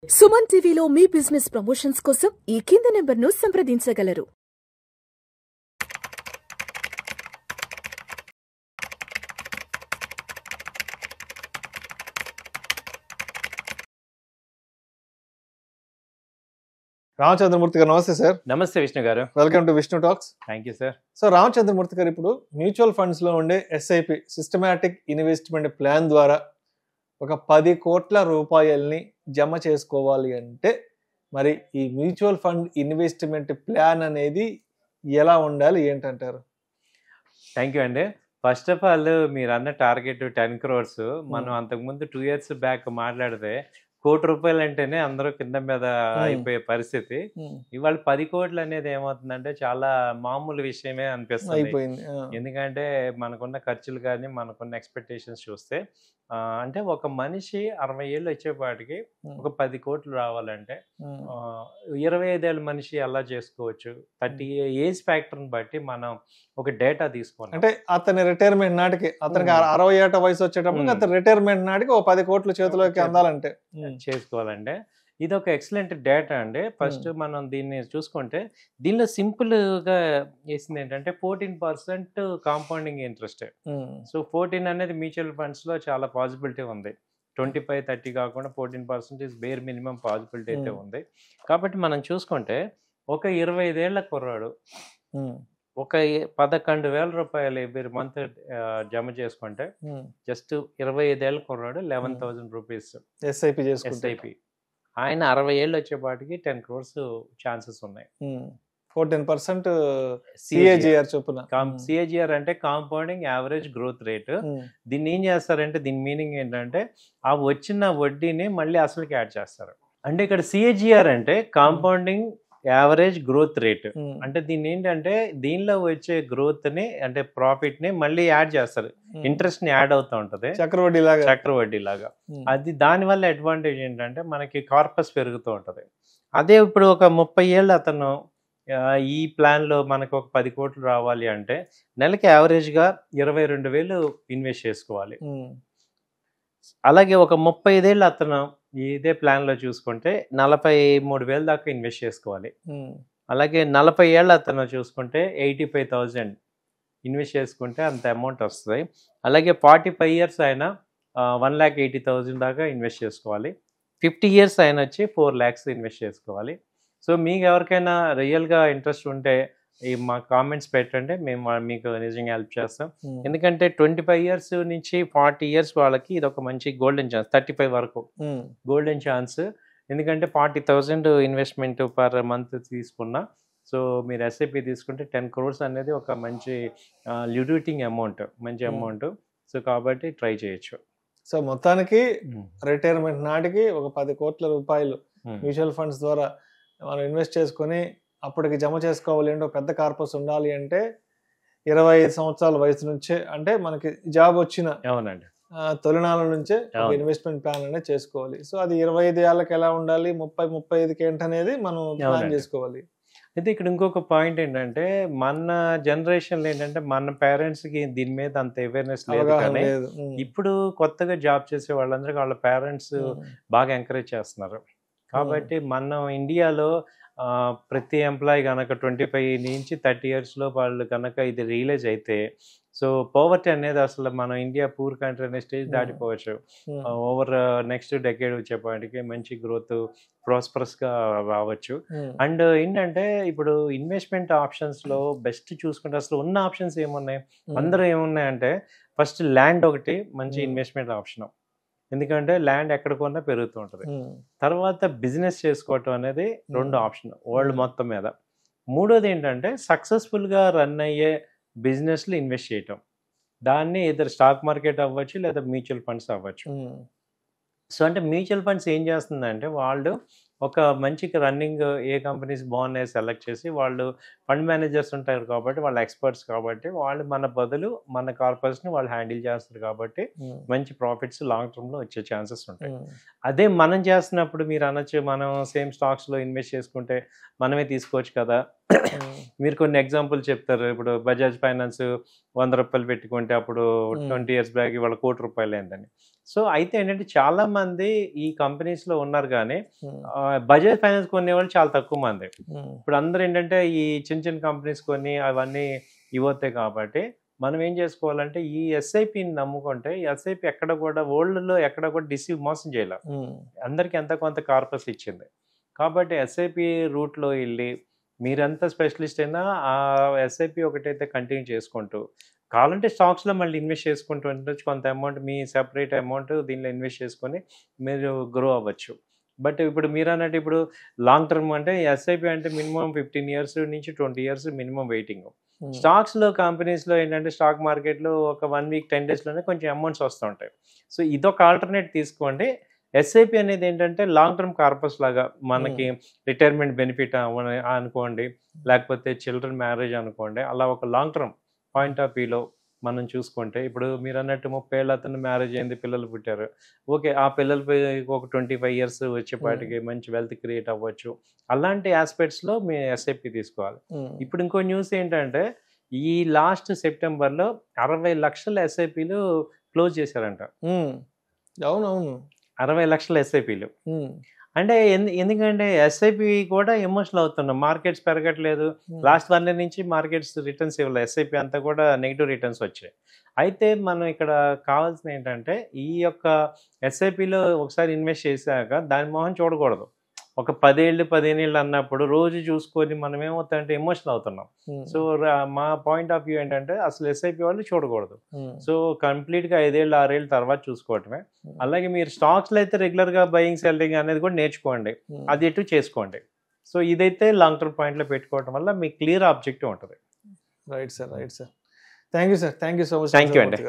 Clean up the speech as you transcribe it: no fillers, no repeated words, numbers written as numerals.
సుమన్ టీవీలో మీ business promotions కోసం ఈ కింది నెంబర్ను సంప్రదించగలరు. రామచంద్రమూర్తి గారు నమస్తే సార్. నమస్తే విష్ణు గారు. Welcome to Vishnu talks. Thank you sir. So Ramachandramurthy గారు, ఇప్పుడు మ్యూచువల్ ఫండ్స్ లో ఉండే ఎస్ఐపి సిస్టమాటిక్ ఇన్వెస్ట్మెంట్ ప్లాన్ ద్వారా ఒక 10 కోట్ల రూపాయల్ని జమ చేసుకోవాలి అంటే మరి ఈ మ్యూచువల్ ఫండ్ ఇన్వెస్ట్మెంట్ ప్లాన్ అనేది ఎలా ఉండాలి ఏంటంటారు? థ్యాంక్ యూ అండి. ఫస్ట్ ఆఫ్ ఆల్ మీరు అన్న టార్గెట్ 10 crores. మనం అంతకుముందు 2 years బ్యాక్ మాట్లాడితే ₹1,00,00,000 అంటేనే అందరూ కింద మీద అయిపోయే పరిస్థితి. ఇవాళ 10 కోట్లు అనేది ఏమవుతుందంటే చాలా మామూలు విషయమే అనిపిస్తుంది. ఎందుకంటే మనకున్న ఖర్చులు కానీ మనకున్న ఎక్స్పెక్టేషన్స్ చూస్తే అంటే ఒక మనిషి 60 ఏళ్ళు వచ్చేపాటికి ఒక 10 కోట్లు రావాలంటే 25 ఏళ్ళ మనిషి ఎలా చేసుకోవచ్చు? 30 ఏజ్ ఫ్యాక్టర్ని బట్టి మనం ఒక డేటా తీసుకోవాలి. అంటే అతని రిటైర్మెంట్ నాటికి, అతనికి 60 ఏట వయసు వచ్చేటప్పుడు అతని రిటైర్మెంట్ నాటికి ఒక 10 కోట్లు చేతిలోకి అందాలంటే చేసుకోవాలంటే ఇది ఒక ఎక్సలెంట్ డేటా అండి. ఫస్ట్ మనం దీన్ని చూసుకుంటే దీనిలో సింపుల్గా వేసింది ఏంటంటే 14% కాంపౌండింగ్ ఇంట్రెస్ట్. సో 14 అనేది మ్యూచువల్ ఫండ్స్లో చాలా పాసిబిలిటీ ఉంది. 25-30 కాకుండా 14% బేర్ మినిమం పాసిబిలిటీ అయితే ఉంది. కాబట్టి మనం చూసుకుంటే ఒక 25 ఏళ్ల కుర్రాడు ఒక 11,000 రూపాయలు ఎవ్రీ మంత్ జమ చేసుకుంటే జస్ట్ 25 ఏళ్ళ కుర్రాడు 11,000 రూపీస్ ఎస్ఐపి. ఆయన 60 ఏళ్ళు వచ్చేపాటికి 10 crores ఛాన్సెస్ ఉన్నాయి. 14% సిఏజిఆర్ చొప్పున. సిఏజిఆర్ అంటే కాంపౌండింగ్ యావరేజ్ గ్రోత్ రేట్. దీన్ని ఏం చేస్తారంటే దీని మీనింగ్ ఏంటంటే ఆ వచ్చిన వడ్డీని మళ్ళీ అసలుకి యాడ్ చేస్తారు. అంటే ఇక్కడ సిఏజిఆర్ అంటే కాంపౌండింగ్ యావరేజ్ గ్రోత్ రేట్. అంటే దీన్ని ఏంటంటే దీనిలో వచ్చే గ్రోత్ ని అంటే ప్రాఫిట్ ని మళ్ళీ యాడ్ చేస్తారు. ఇంట్రెస్ట్ ని యాడ్ అవుతూ ఉంటది చక్రవడ్డీ లాగా. అది దాని వల్ల అడ్వాంటేజ్ ఏంటంటే మనకి కార్పస్ పెరుగుతూ ఉంటది. అదే ఇప్పుడు ఒక 30 ఏళ్ళు అతను ఈ ప్లాన్ లో మనకు ఒక 10 కోట్లు రావాలి అంటే నెలకి యావరేజ్ గా 22,000 ఇన్వెస్ట్ చేసుకోవాలి. అలాగే ఒక 35 ఏళ్ళు అతను ఇదే ప్లాన్ లో చూసుకుంటే 43,000 దాకా ఇన్వెస్ట్ చేసుకోవాలి. అలాగే 40 ఏళ్ళు అతను చూసుకుంటే 85,000 ఇన్వెస్ట్ చేసుకుంటే అంత అమౌంట్ వస్తుంది. అలాగే 45 years ఆయన 1,80,000 దాకా ఇన్వెస్ట్ చేసుకోవాలి. 50 years ఆయన వచ్చి 4 lakhs ఇన్వెస్ట్ చేసుకోవాలి. సో మీకు ఎవరికైనా రియల్గా ఇంట్రెస్ట్ ఉంటే మా కామెంట్స్ పెట్టండి, మేము మీకు నిజంగా హెల్ప్ చేస్తాం. ఎందుకంటే 25 years నుంచి 40 years వాళ్ళకి ఇది ఒక మంచి గోల్డెన్ ఛాన్స్. 35 వరకు గోల్డెన్ ఛాన్స్. ఎందుకంటే 40,000 ఇన్వెస్ట్మెంట్ పర్ మంత్ తీసుకున్నా, సో మీరు ఎస్ఐపి తీసుకుంటే 10 crores అనేది ఒక మంచి లిక్విడిటీ అమౌంట్, మంచి అమౌంట్. సో కాబట్టి ట్రై చేయొచ్చు. సో మొత్తానికి రిటైర్మెంట్ నాటికి ఒక 10 కోట్ల రూపాయలు మ్యూచువల్ ఫండ్స్ ద్వారా మనం ఇన్వెస్ట్ చేసుకొని అప్పటికి జమ చేసుకోవాలి అంటే పెద్ద కార్పస్ ఉండాలి అంటే 25 సంవత్సరాల వయసు నుంచే, అంటే మనకి జాబ్ వచ్చిన తొలినాళ్ళ నుంచే ఇన్వెస్ట్మెంట్ ప్లాన్ అనేది చేసుకోవాలి. సో అది 25 ఏళ్ళకి ఎలా ఉండాలి, 30-35కి ఏంటనేది మనం ప్లాన్ చేసుకోవాలి. అయితే ఇక్కడ ఇంకొక పాయింట్ ఏంటంటే మన జనరేషన్లో ఏంటంటే మన పేరెంట్స్కి దీని మీద అంత అవేర్నెస్ లేదు. కానీ ఇప్పుడు కొత్తగా జాబ్ చేసే వాళ్ళందరికీ వాళ్ళ పేరెంట్స్ బాగా ఎంకరేజ్ చేస్తున్నారు. కాబట్టి మనం ఇండియాలో ప్రతి ఎంప్లాయీ కనుక 25 నుంచి 30 years వాళ్ళు కనుక ఇది రియలైజ్ అయితే, సో పవర్టీ అనేది అసలు మన ఇండియా పూర్ కంట్రీ అనే స్టేజ్ దాటిపోవచ్చు. ఓవర్ నెక్స్ట్ డెకేడ్ వచ్చేపాటికి మంచి గ్రోత్ ప్రాస్పరస్గా రావచ్చు. అండ్ ఏంటంటే ఇప్పుడు ఇన్వెస్ట్మెంట్ ఆప్షన్స్లో బెస్ట్ చూసుకుంటే అసలు ఉన్న ఆప్షన్స్ ఏమున్నాయి, అందరూ ఏమున్నాయంటే ఫస్ట్ ల్యాండ్ ఒకటి మంచి ఇన్వెస్ట్మెంట్ ఆప్షన్. ఎందుకంటే ల్యాండ్ ఎక్కడ కొన్నా పెరుగుతూ ఉంటుంది. తర్వాత బిజినెస్ చేసుకోవటం అనేది 2 ఆప్షన్ వరల్డ్ మొత్తం మీద. 3వది ఏంటంటే సక్సెస్ఫుల్గా రన్ అయ్యే బిజినెస్లో ఇన్వెస్ట్ చేయటం. దాన్ని ఇద్దరు స్టాక్ మార్కెట్ అవ్వచ్చు లేదా మ్యూచువల్ ఫండ్స్ అవ్వచ్చు. సో అంటే మ్యూచువల్ ఫండ్స్ ఏం చేస్తుందంటే వాళ్ళు ఒక మంచి రన్నింగ్ ఏ కంపెనీస్ బాగున్నాయి సెలెక్ట్ చేసి, వాళ్ళు ఫండ్ మేనేజర్స్ ఉంటారు కాబట్టి వాళ్ళు ఎక్స్పర్ట్స్ కాబట్టి వాళ్ళు మన బదులు మన కార్పొరేట్స్ని వాళ్ళు హ్యాండిల్ చేస్తారు. కాబట్టి మంచి ప్రాఫిట్స్ లాంగ్ టర్మ్లో వచ్చే ఛాన్సెస్ ఉంటాయి. అదే మనం చేస్తున్నప్పుడు మీరు అనొచ్చు మనం సేమ్ స్టాక్స్లో ఇన్వెస్ట్ చేసుకుంటే మనమే తీసుకోవచ్చు కదా. మీరు కొన్ని ఎగ్జాంపుల్ చెప్తారు. ఇప్పుడు బజాజ్ ఫైనాన్స్ 100 రూపాయలు పెట్టుకుంటే అప్పుడు 20 years బ్యాక్ ఇవాళ ₹1,00,00,000 అయిందని. సో అయితే ఏంటంటే చాలా మంది ఈ కంపెనీస్ లో ఉన్నారు కానీ బజాజ్ ఫైనాన్స్ కొనే వాళ్ళు చాలా తక్కువ మంది. ఇప్పుడు అందరూ ఏంటంటే ఈ చిన్న చిన్న కంపెనీస్ కొని అవన్నీ ఇవ్వతాయి కాబట్టి మనం ఏం చేసుకోవాలంటే ఈ ఎస్ఐపిని నమ్ముకుంటే ఈ ఎస్ఐపి ఎక్కడ కూడా వరల్డ్లో ఎక్కడ కూడా మోసం చేయలేదు. అందరికి ఎంత కొంత కార్పస్ ఇచ్చింది కాబట్టి ఎస్ఐపి రూట్లో వెళ్ళి మీరెంత స్పెషలిస్ట్ అయినా ఆ ఎస్ఐపి ఒకటైతే కంటిన్యూ చేసుకుంటూ కావాలంటే స్టాక్స్లో మళ్ళీ ఇన్వెస్ట్ చేసుకుంటూ ఉండొచ్చు. కొంత అమౌంట్ మీ సెపరేట్ అమౌంట్ దీనిలో ఇన్వెస్ట్ చేసుకొని మీరు గ్రో అవ్వచ్చు. బట్ ఇప్పుడు మీరు అన్నట్టు ఇప్పుడు లాంగ్ టర్మ్ అంటే ఎస్ఐపి అంటే మినిమం 15 years నుంచి 20 years మినిమం వెయిటింగ్. స్టాక్స్లో కంపెనీస్లో ఏంటంటే స్టాక్ మార్కెట్లో ఒక 1 week 10 daysలోనే కొంచెం అమౌంట్స్ వస్తూ ఉంటాయి. సో ఇదొక ఆల్టర్నేట్ తీసుకోండి. ఎస్ఐపి అనేది ఏంటంటే లాంగ్ టర్మ్ కార్పస్ లాగా మనకి రిటైర్మెంట్ బెనిఫిట్ అనుకోండి, లేకపోతే చిల్డ్రన్ మ్యారేజ్ అనుకోండి, అలా ఒక లాంగ్ టర్మ్ పాయింట్ ఆఫ్ వ్యూలో మనం చూసుకుంటే ఇప్పుడు మీరు అన్నట్టు 30 ఏళ్ళ అతను మ్యారేజ్ అయింది, పిల్లలు పుట్టారు, ఓకే ఆ పిల్లలు ఒక 25 years వచ్చేపాటికి మంచి వెల్త్ క్రియేట్ అవ్వచ్చు. అలాంటి ఆస్పెక్ట్స్లో మీ ఎస్ఐపి తీసుకోవాలి. ఇప్పుడు ఇంకో న్యూస్ ఏంటంటే ఈ లాస్ట్ సెప్టెంబర్లో 60 లక్షల ఎస్ఐపిలు క్లోజ్ చేశారంట. అవునవును, 60 లక్షల ఎస్ఐపిలు. అంటే ఎందుకంటే ఎస్ఐపి కూడా ఎమోషనల్ అవుతున్నాం. మార్కెట్స్ పెరగట్లేదు. లాస్ట్ 1 year నుంచి మార్కెట్స్ రిటర్న్స్ ఇవ్వలేదు. ఎస్ఐపి అంతా కూడా నెగిటివ్ రిటర్న్స్ వచ్చాయి. అయితే మనం ఇక్కడ కావాల్సిన ఏంటంటే ఈ యొక్క ఎస్ఐపిలో ఒకసారి ఇన్వెస్ట్ చేశాక దాని మొహం చూడకూడదు. ఒక 10 ఏళ్ళు 15 ఏళ్ళు అన్నప్పుడు రోజు చూసుకొని మనం ఏమవుతాయంటే ఎమోషనల్ అవుతున్నాం. సో మా పాయింట్ ఆఫ్ వ్యూ ఏంటంటే అసలు ఎస్ఐపి వాళ్ళు చూడకూడదు. సో కంప్లీట్గా 5 ఏళ్ళు 6 ఏళ్ళు తర్వాత చూసుకోవటమే. అలాగే మీరు స్టాక్స్లో అయితే రెగ్యులర్గా బయింగ్ సెల్లింగ్ అనేది కూడా నేర్చుకోండి, అది ఎటు చేసుకోండి. సో ఇదైతే లాంగ్ టర్మ్ పాయింట్లో పెట్టుకోవడం వల్ల మీకు క్లియర్ ఆబ్జెక్టివ్ ఉంటుంది. Right sir, right sir. Thank you sir, thank you so much. Thank you అండి.